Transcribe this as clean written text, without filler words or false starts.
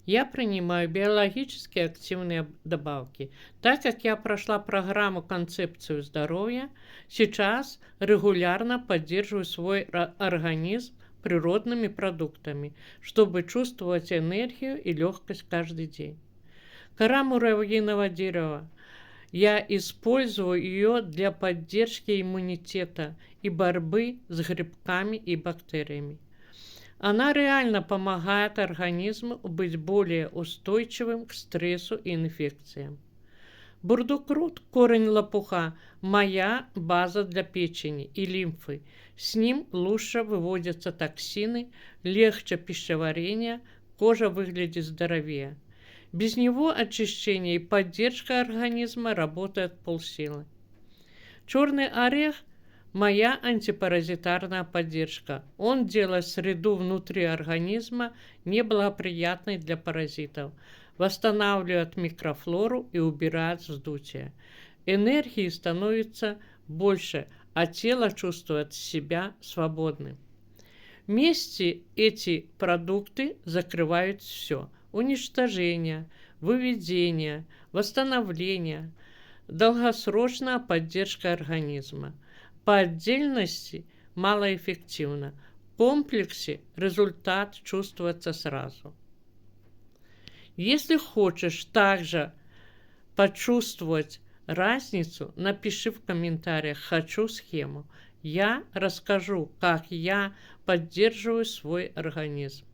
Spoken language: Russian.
Я принимаю биологически активные добавки. Так как я прошла программу «Концепцию здоровья», сейчас регулярно поддерживаю свой организм природными продуктами, чтобы чувствовать энергию и легкость каждый день. Кора муравьиного дерева. Я использую ее для поддержки иммунитета и борьбы с грибками и бактериями. Она реально помогает организму быть более устойчивым к стрессу и инфекциям. Бурдукрут, корень лопуха, моя база для печени и лимфы. С ним лучше выводятся токсины, легче пищеварение, кожа выглядит здоровее. Без него очищение и поддержка организма работает полсилы. Черный орех – моя антипаразитарная поддержка. Он делает среду внутри организма неблагоприятной для паразитов, восстанавливает микрофлору и убирает вздутие. Энергии становится больше, а тело чувствует себя свободным. Вместе эти продукты закрывают все. Уничтожение, выведение, восстановление, долгосрочная поддержка организма. По отдельности малоэффективно. В комплексе результат чувствуется сразу. Если хочешь также почувствовать разницу, напиши в комментариях «Хочу схему». Я расскажу, как я поддерживаю свой организм.